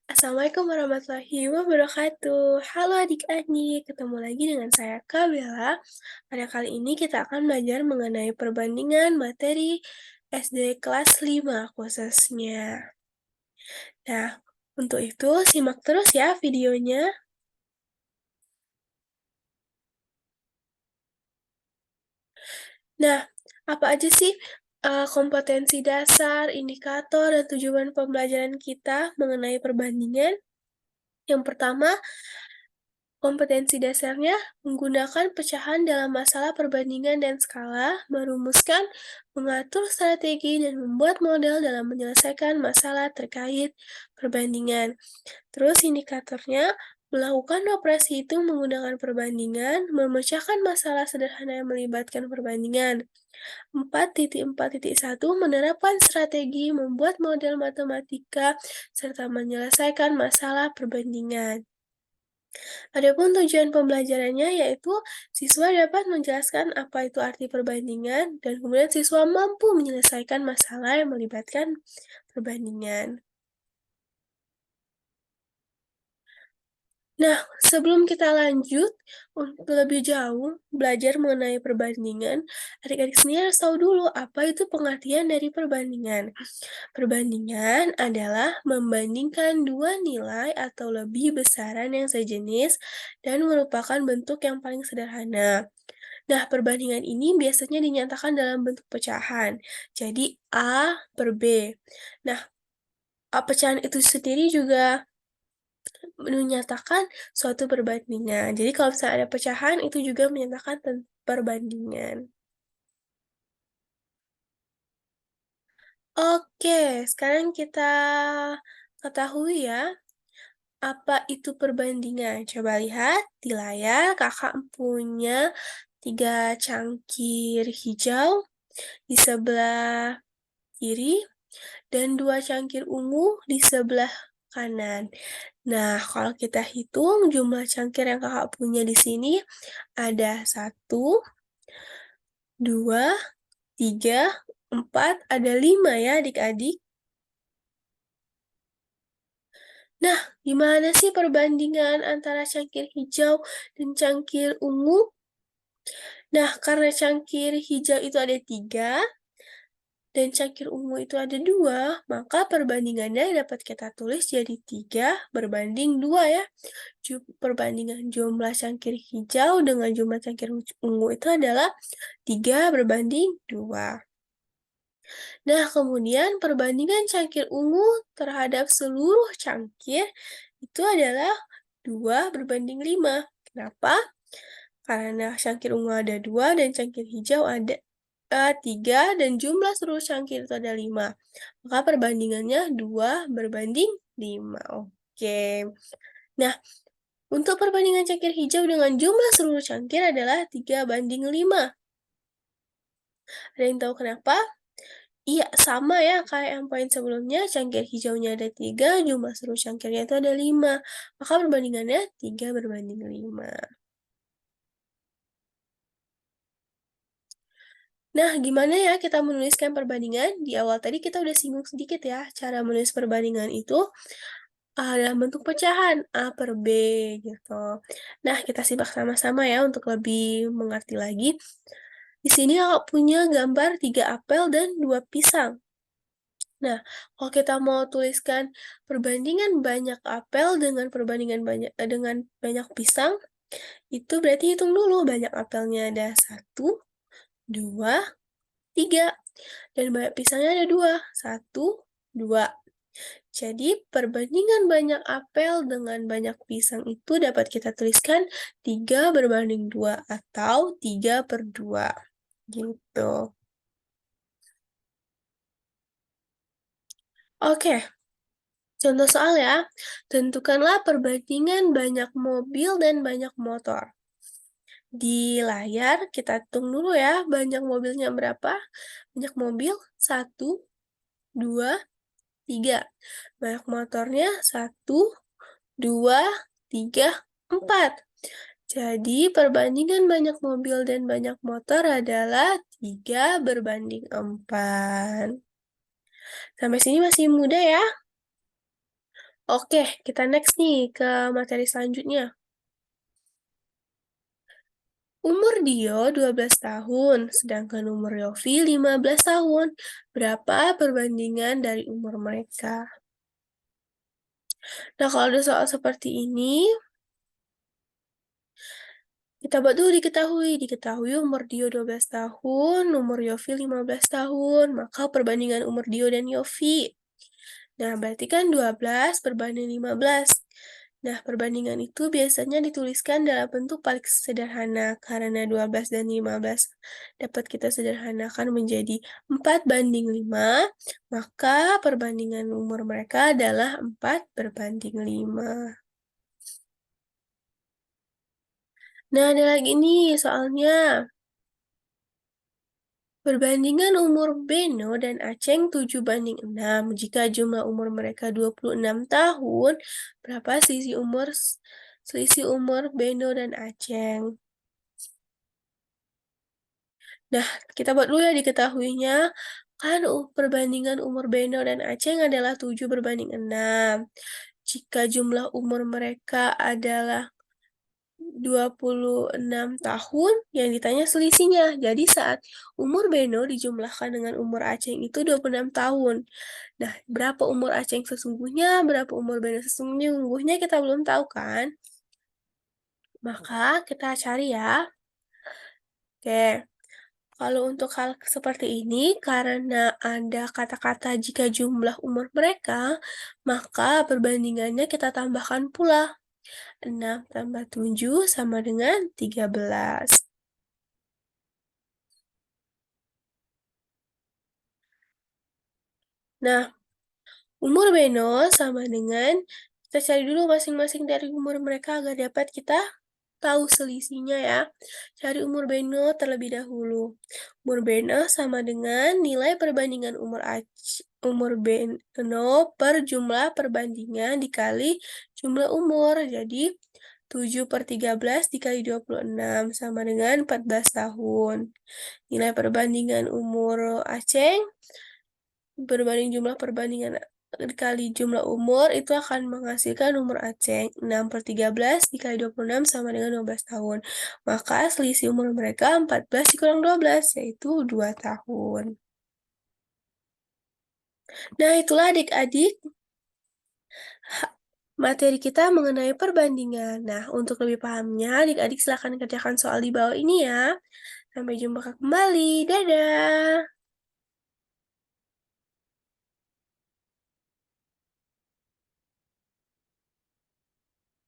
Assalamualaikum warahmatullahi wabarakatuh. Halo adik-adik, ketemu lagi dengan saya Kak Bella. Pada kali ini kita akan belajar mengenai perbandingan materi SD kelas 5 khususnya. Nah, untuk itu simak terus ya videonya. Nah, apa aja sih kompetensi dasar, indikator, dan tujuan pembelajaran kita mengenai perbandingan? Yang pertama, kompetensi dasarnya menggunakan pecahan dalam masalah perbandingan dan skala, merumuskan, mengatur strategi, dan membuat model dalam menyelesaikan masalah terkait perbandingan. Terus indikatornya melakukan operasi hitung menggunakan perbandingan, memecahkan masalah sederhana yang melibatkan perbandingan. 4.4.1 menerapkan strategi membuat model matematika serta menyelesaikan masalah perbandingan. Adapun tujuan pembelajarannya yaitu siswa dapat menjelaskan apa itu arti perbandingan dan kemudian siswa mampu menyelesaikan masalah yang melibatkan perbandingan. Nah, sebelum kita lanjut untuk lebih jauh belajar mengenai perbandingan, adik-adik sendiri harus tahu dulu apa itu pengertian dari perbandingan. Perbandingan adalah membandingkan dua nilai atau lebih besaran yang sejenis dan merupakan bentuk yang paling sederhana. Nah, perbandingan ini biasanya dinyatakan dalam bentuk pecahan. Jadi, A per B. Nah, pecahan itu sendiri juga menyatakan suatu perbandingan. Jadi, kalau misalnya ada pecahan, itu juga menyatakan perbandingan. Oke, sekarang kita ketahui ya, apa itu perbandingan? Coba lihat di layar, kakak punya 3 cangkir hijau di sebelah kiri dan 2 cangkir ungu di sebelah kanan. Nah, kalau kita hitung jumlah cangkir yang kakak punya di sini ada 1, 2, 3, 4, ada 5 ya adik-adik. Nah, gimana sih perbandingan antara cangkir hijau dan cangkir ungu? Nah, karena cangkir hijau itu ada 3, dan cangkir ungu itu ada 2, maka perbandingannya dapat kita tulis jadi 3 berbanding 2 ya. Perbandingan jumlah cangkir hijau dengan jumlah cangkir ungu itu adalah 3 berbanding 2. Nah, kemudian perbandingan cangkir ungu terhadap seluruh cangkir itu adalah 2 berbanding 5. Kenapa? Karena cangkir ungu ada 2 dan cangkir hijau ada 3 dan jumlah seluruh cangkir itu ada 5. Maka perbandingannya 2 berbanding 5. Oke. Nah, untuk perbandingan cangkir hijau dengan jumlah seluruh cangkir adalah 3 banding 5. Ada yang tahu kenapa? Iya, sama ya kayak yang poin sebelumnya, cangkir hijaunya ada 3, jumlah seluruh cangkirnya itu ada 5. Maka perbandingannya 3 berbanding 5. Nah, gimana ya kita menuliskan perbandingan? Di awal tadi kita udah singgung sedikit ya, cara menulis perbandingan itu dalam bentuk pecahan, A per B, gitu. Nah, kita simak sama-sama ya untuk lebih mengerti lagi. Di sini aku punya gambar 3 apel dan 2 pisang. Nah, kalau kita mau tuliskan perbandingan banyak apel dengan dengan banyak pisang, itu berarti hitung dulu banyak apelnya ada 1, 2, 3. Dan banyak pisangnya ada 2, 1, 2. Jadi, perbandingan banyak apel dengan banyak pisang itu dapat kita tuliskan 3 berbanding 2 atau 3 per 2. Gitu. Oke, contoh soal ya. Tentukanlah perbandingan banyak mobil dan banyak motor. Di layar kita hitung dulu ya, banyak mobilnya berapa? Banyak mobil, 1, 2, 3. Banyak motornya, 1, 2, 3, 4. Jadi, perbandingan banyak mobil dan banyak motor adalah 3 berbanding 4. Sampai sini masih mudah ya? Oke, kita next nih ke materi selanjutnya. Umur Dio 12 tahun, sedangkan umur Yofi 15 tahun. Berapa perbandingan dari umur mereka? Nah, kalau ada soal seperti ini, kita buat dulu diketahui. Diketahui umur Dio 12 tahun, umur Yofi 15 tahun. Maka perbandingan umur Dio dan Yofi. Nah, berarti kan 12 berbanding 15. Nah, perbandingan itu biasanya dituliskan dalam bentuk paling sederhana karena 12 dan 15 dapat kita sederhanakan menjadi 4 banding 5, maka perbandingan umur mereka adalah 4 berbanding 5. Nah, ada lagi nih soalnya. Perbandingan umur Beno dan Aceng 7:6. Jika jumlah umur mereka 26 tahun, berapa selisih umur Beno dan Aceng? Nah, kita buat dulu ya diketahuinya. Kan perbandingan umur Beno dan Aceng adalah 7:6. Jika jumlah umur mereka adalah 26 tahun, yang ditanya selisihnya. Jadi saat umur Beno dijumlahkan dengan umur Aceng itu 26 tahun. Nah, berapa umur Aceng sesungguhnya, berapa umur Beno sesungguhnya kita belum tahu kan? Maka kita cari ya. Oke, kalau untuk hal seperti ini, karena ada kata-kata jika jumlah umur mereka, maka perbandingannya kita tambahkan pula. 6 tambah 7 sama dengan 13. Nah, umur Beno sama dengan, kita cari dulu masing-masing dari umur mereka agar dapat kita tahu selisihnya ya. Cari umur Beno terlebih dahulu. Umur Beno sama dengan nilai perbandingan umur Beno per jumlah perbandingan dikali jumlah umur. Jadi 7/13 dikali 26 sama dengan 14 tahun. Nilai perbandingan umur Aceng berbanding jumlah perbandingan dikali jumlah umur itu akan menghasilkan umur Aceh 6/13 dikali 26 sama dengan 12 tahun. Maka selisih umur mereka 14 dikurang 12 yaitu 2 tahun. Nah, itulah adik-adik materi kita mengenai perbandingan. Nah, untuk lebih pahamnya, adik-adik silakan kerjakan soal di bawah ini ya. Sampai jumpa kembali. Dadah!